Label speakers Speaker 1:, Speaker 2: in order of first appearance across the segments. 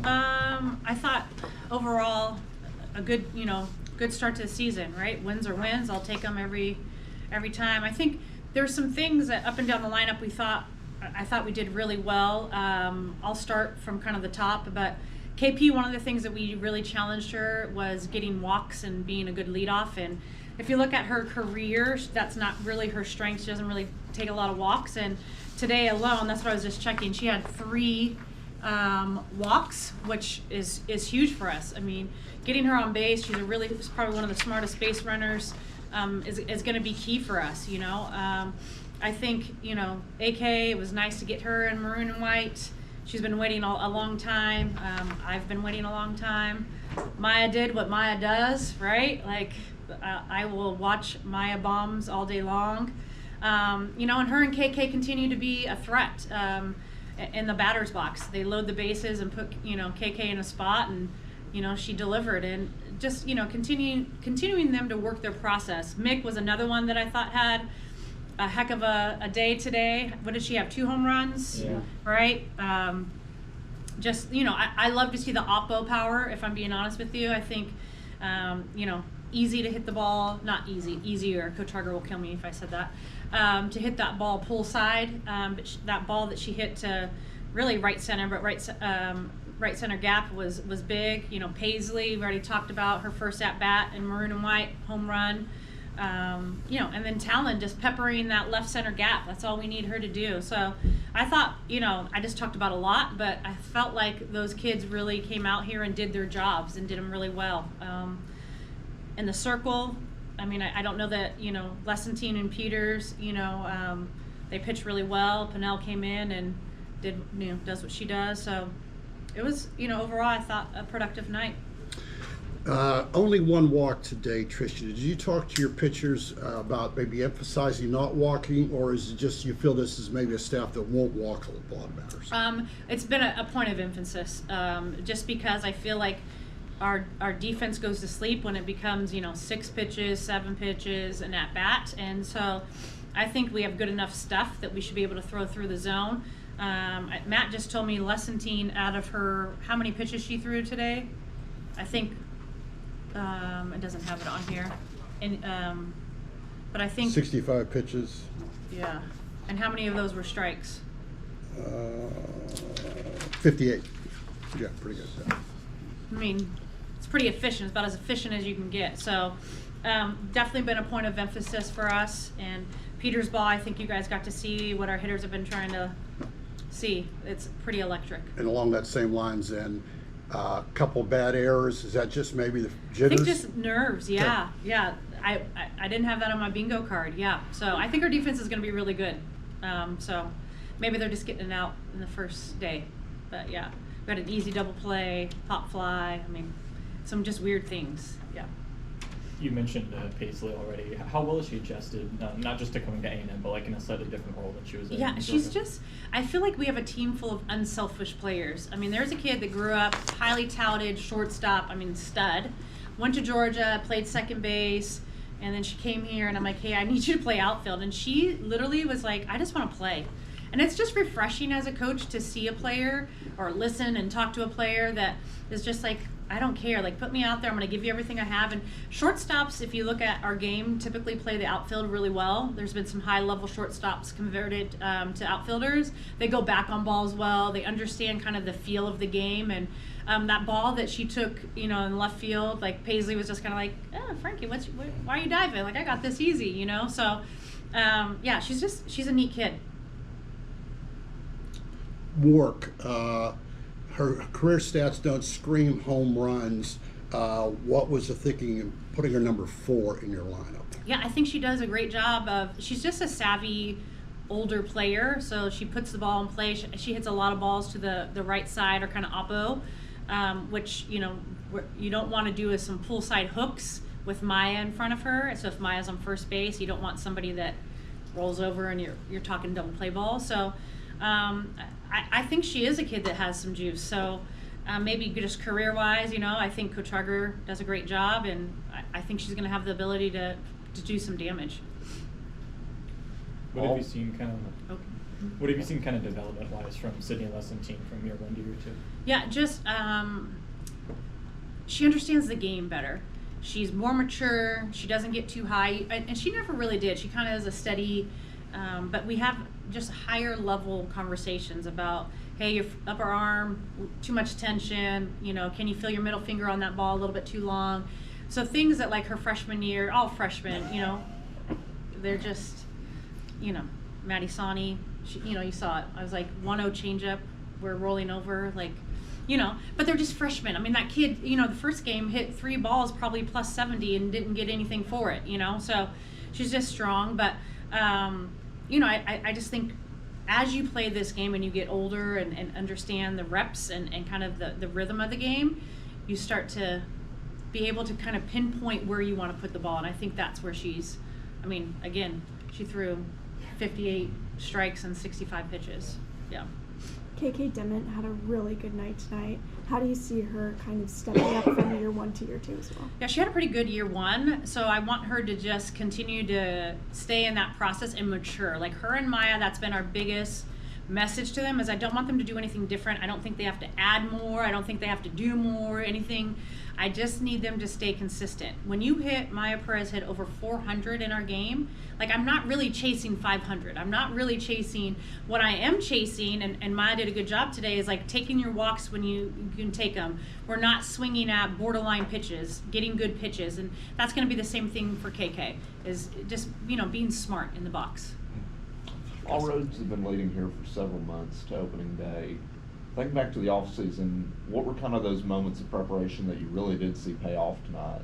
Speaker 1: I thought overall a good, good start to the season, right? Wins are wins. I'll take them every time. I think there's some things that up and down the lineup I thought we did really well. I'll start from kind of the top, but KP, one of the things that we really challenged her was getting walks and being a good leadoff. And if you look at her career, that's not really her strength. She doesn't really take a lot of walks. And today alone, that's what I was just checking, she had 3 walks, which is huge for us. I mean, getting her on base, she's probably one of the smartest base runners, is going to be key for us, I think, AK, it was nice to get her in maroon and white. She's been waiting a long time. I've been waiting a long time. Maya did what Maya does, right? Like, I will watch Maya bombs all day long. And her and KK continue to be a threat in the batter's box. They load the bases and put, KK in a spot, and, she delivered. And just, continuing them to work their process. Mick was another one that I thought had a heck of a day today. What did she have? 2 home runs,
Speaker 2: yeah.
Speaker 1: Right? I love to see the oppo power, if I'm being honest with you. I think, easy to hit the ball, not easy, easier. Coach Harger will kill me if I said that. To hit that ball pull side, but that ball that she hit to really right center, but right center gap was big. Paisley, we already talked about her first at bat in maroon and white, home run. And then Talon just peppering that left center gap. That's all we need her to do. So I thought, I just talked about a lot, but I felt like those kids really came out here and did their jobs and did them really well. In the circle, I don't know that, Lessentine and Peters, they pitched really well. Pinnell came in and does what she does. So it was, overall, I thought a productive night.
Speaker 3: Only 1 walk today, Trisha. Did you talk to your pitchers about maybe emphasizing not walking, or is it just you feel this is maybe a staff that won't walk a lot of batters?
Speaker 1: It's been a point of emphasis, just because I feel like our defense goes to sleep when it becomes 6 pitches, 7 pitches, and at bat, and so I think we have good enough stuff that we should be able to throw through the zone. Matt just told me Lessentine, out of her, how many pitches she threw today? I think. It doesn't have it on here, and but I think
Speaker 3: 65 pitches.
Speaker 1: Yeah, and how many of those were strikes?
Speaker 3: 58. Yeah, pretty good. Yeah.
Speaker 1: It's pretty efficient. It's about as efficient as you can get. So, definitely been a point of emphasis for us. And Peter's ball, I think you guys got to see what our hitters have been trying to see. It's pretty electric.
Speaker 3: And along that same lines, then. Couple bad errors. Is that just maybe the jitters?
Speaker 1: I think just nerves. Yeah, okay. Yeah. I didn't have that on my bingo card. Yeah. So I think our defense is going to be really good. So maybe they're just getting it out in the first day. But yeah, we had an easy double play, pop fly. Some just weird things. Yeah.
Speaker 2: You mentioned Paisley already. How well is she adjusted, not just to coming to A&M, but like in a slightly different role than she was in?
Speaker 1: Yeah, she's just, I feel like we have a team full of unselfish players. There's a kid that grew up highly touted, shortstop, stud, went to Georgia, played second base, and then she came here and I'm like, hey, I need you to play outfield. And she literally was like, I just want to play. And it's just refreshing as a coach to see a player or listen and talk to a player that is just like, I don't care. Like, put me out there. I'm going to give you everything I have. And shortstops, if you look at our game, typically play the outfield really well. There's been some high-level shortstops converted to outfielders. They go back on balls well. They understand kind of the feel of the game. And that ball that she took, in left field, like Paisley was just kind of like, oh, Frankie, why are you diving? Like, I got this easy, So, yeah, she's a neat kid.
Speaker 3: Wark. Her career stats don't scream home runs. What was the thinking in putting her number 4 in your lineup?
Speaker 1: Yeah, I think she does a great job she's just a savvy older player, so she puts the ball in play. She hits a lot of balls to the right side or kind of oppo, which, you don't want to do is some pull side hooks with Maya in front of her. So if Maya's on first base, you don't want somebody that rolls over and you're talking double play ball. So I think she is a kid that has some juice. So maybe just career-wise, I think Coach Harger does a great job, and I think she's going to have the ability to do some damage.
Speaker 2: What have you seen What have you seen kind of development-wise from Sidne Lesson team from year 1 to year 2?
Speaker 1: Yeah, just she understands the game better. She's more mature. She doesn't get too high, and she never really did. She kind of is a steady, but we have just higher level conversations about, hey, your upper arm, too much tension, you know, can you feel your middle finger on that ball a little bit too long? So things that like her freshman year, all freshmen, you know, they're just, you know, Maddie Sani, she, you know, you saw it. I was like 1-0 changeup, we're rolling over, like, you know, but they're just freshmen. I mean, that kid, you know, the first game hit 3 balls, probably plus 70 and didn't get anything for it, you know, so she's just strong. But, you know, I just think as you play this game and you get older and understand the reps and kind of the rhythm of the game, you start to be able to kind of pinpoint where you want to put the ball. And I think that's where she's, I mean, again, she threw 58 strikes and 65 pitches. Yeah.
Speaker 4: KK Dement had a really good night tonight. How do you see her kind of stepping up from year 1 to year 2 as well?
Speaker 1: Yeah, she had a pretty good year 1, so I want her to just continue to stay in that process and mature. Like her and Maya, that's been our biggest message to them, is I don't want them to do anything different. I don't think they have to add more. I don't think they have to do more, anything. I just need them to stay consistent. When you hit, Maya Perez hit over 400 in our game, like I'm not really chasing 500. I'm not really chasing. What I am chasing, and Maya did a good job today, is like taking your walks when you can take them. We're not swinging at borderline pitches, getting good pitches, and that's going to be the same thing for KK, is just, you know, being smart in the box.
Speaker 5: All roads have been leading here for several months to opening day. Thinking back to the off season, what were kind of those moments of preparation that you really did see pay off tonight?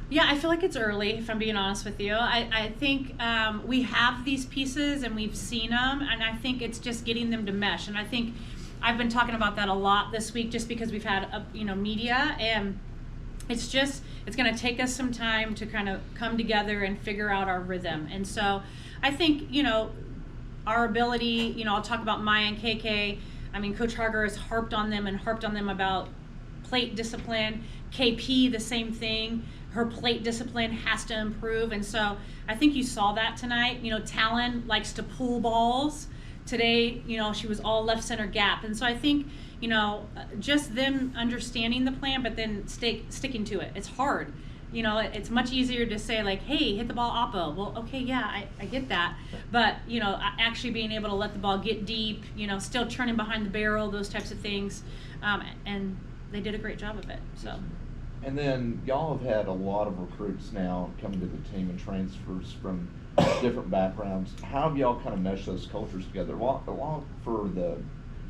Speaker 1: Yeah, I feel like it's early, if I'm being honest with you. I think we have these pieces and we've seen them, and I think it's just getting them to mesh. And I think I've been talking about that a lot this week, just because we've had you know, media, and it's going to take us some time to kind of come together and figure out our rhythm. And so I think, you know, our ability, you know, I'll talk about Maya and KK. I mean, Coach Harger has harped on them about plate discipline. KP, the same thing. Her plate discipline has to improve. And so I think you saw that tonight. You know, Talon likes to pull balls. Today, you know, she was all left center gap. And so I think, you know, just them understanding the plan, but then sticking to it. It's hard. You know, it's much easier to say like, hey, hit the ball oppo. Well, okay, yeah, I get that. But, you know, actually being able to let the ball get deep, you know, still turning behind the barrel, those types of things. And they did a great job of it, so. And
Speaker 5: then y'all have had a lot of recruits now coming to the team and transfers from different backgrounds. How have y'all kind of meshed those cultures together? Along for the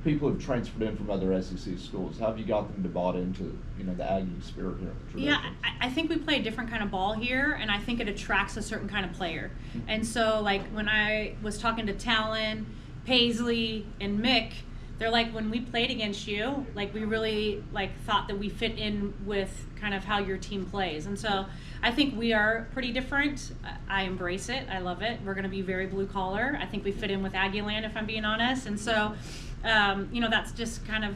Speaker 5: people who've transferred in from other SEC schools, how have you got them to bought into, you know, the Aggie spirit here?
Speaker 1: Yeah, I think we play a different kind of ball here, and I think it attracts a certain kind of player. And so, like, when I was talking to Talon, Paisley, and Mick, they're like, when we played against you, like, we really, like, thought that we fit in with kind of how your team plays. And so I think we are pretty different. I embrace it. I love it. We're going to be very blue collar. I think we fit in with Aggie Land, if I'm being honest. And so, you know, that's just kind of,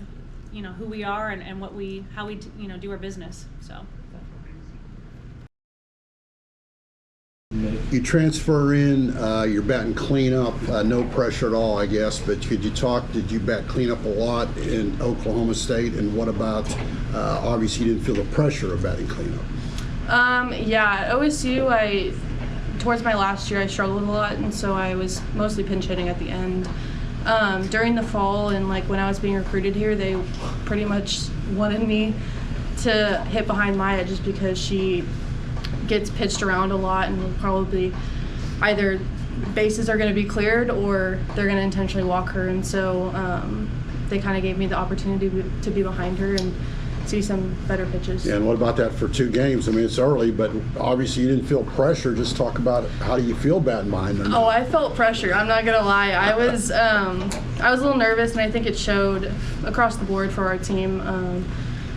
Speaker 1: you know, who we are and how we, you know, do our business. So.
Speaker 3: You transfer in, you're batting cleanup, no pressure at all, I guess, but could you talk, did you bat cleanup a lot in Oklahoma State, and what about, obviously you didn't feel the pressure of batting cleanup?
Speaker 6: Yeah, at OSU, towards my last year, I struggled a lot, and so I was mostly pinch hitting at the end. During the fall and like when I was being recruited here, they pretty much wanted me to hit behind Maya just because she gets pitched around a lot and will probably either bases are going to be cleared or they're going to intentionally walk her, and so they kind of gave me the opportunity to be behind her and see some better pitches.
Speaker 3: Yeah, and what about that for 2 games? I mean, it's early, but obviously you didn't feel pressure. Just talk about how do you feel batting behind her?
Speaker 6: Oh, I felt pressure. I'm not gonna lie. I was a little nervous, and I think it showed across the board for our team.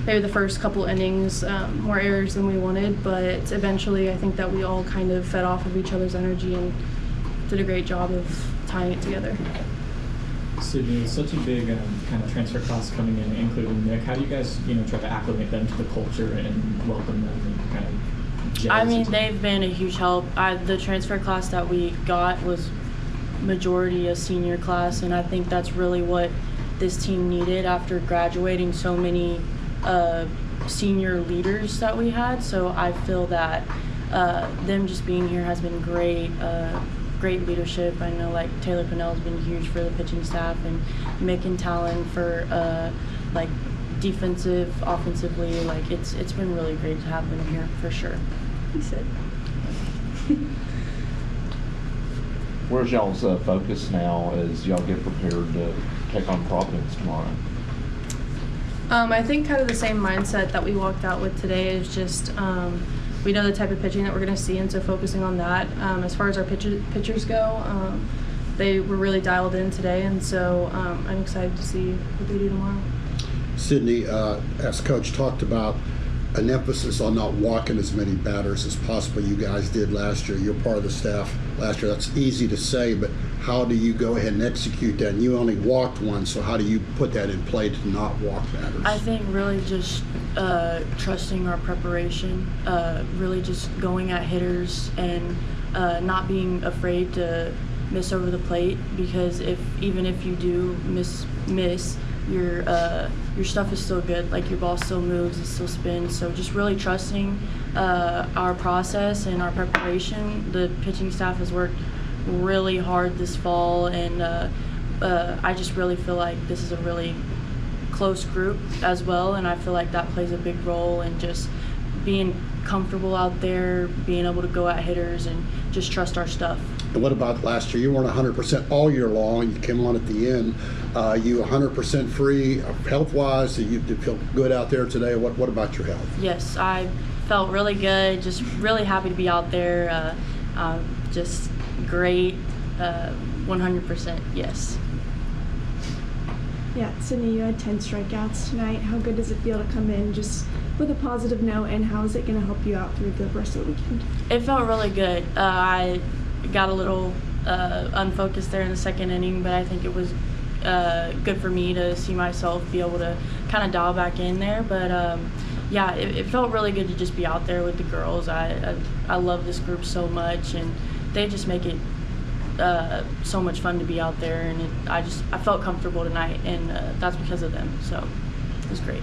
Speaker 6: Maybe the first couple innings, more errors than we wanted, but eventually I think that we all kind of fed off of each other's energy and did a great job of tying it together.
Speaker 2: Sidne, such a big kind of transfer class coming in, including Nick. How do you guys, you know, try to acclimate them to the culture and welcome them and kind of gel?
Speaker 7: I mean, they've been a huge help. The transfer class that we got was
Speaker 6: majority a senior class, and I think that's really what this team needed after graduating so many senior leaders that we had. So I feel that them just being here has been great. Great leadership. I know like Taylor Pinnell's been huge for the pitching staff, and Mick and Talon for like defensive, offensively. Like it's been really great to have them here for sure.
Speaker 4: He said.
Speaker 5: Where's y'all's focus now as y'all get prepared to take on Providence tomorrow?
Speaker 6: I think kind of the same mindset that we walked out with today is just we know the type of pitching that we're going to see, and so focusing on that. As far as our pitchers go, they were really dialed in today, and so I'm excited to see what they do tomorrow.
Speaker 3: Sidne, as Coach talked about, an emphasis on not walking as many batters as possible. You guys did last year. You're part of the staff last year. That's easy to say, but how do you go ahead and execute that? And you only walked one, so how do you put that in play to not walk batters?
Speaker 6: I think really just trusting our preparation, really just going at hitters and not being afraid to miss over the plate, because even if you do miss, your stuff is still good. Like your ball still moves, it still spins. So just really trusting our process and our preparation. The pitching staff has worked really hard this fall, and I just really feel like this is a really close group as well, and I feel like that plays a big role in just being comfortable out there, being able to go at hitters and just trust our stuff.
Speaker 3: And what about last year? You weren't 100% all year long. You came on at the end. You 100% free health-wise? So you did feel good out there today? What about your health?
Speaker 6: Yes, I felt really good. Just really happy to be out there. Just great. 100%. Yes.
Speaker 4: Yeah, Sidne, you had 10 strikeouts tonight. How good does it feel to come in just with a positive note, and how is it going to help you out through the rest of the weekend?
Speaker 6: It felt really good. I got a little unfocused there in the second inning, but I think it was good for me to see myself be able to kind of dial back in there. But yeah, it felt really good to just be out there with the girls. I love this group so much, and they just make it so much fun to be out there, and I felt comfortable tonight, and that's because of them. So it was great.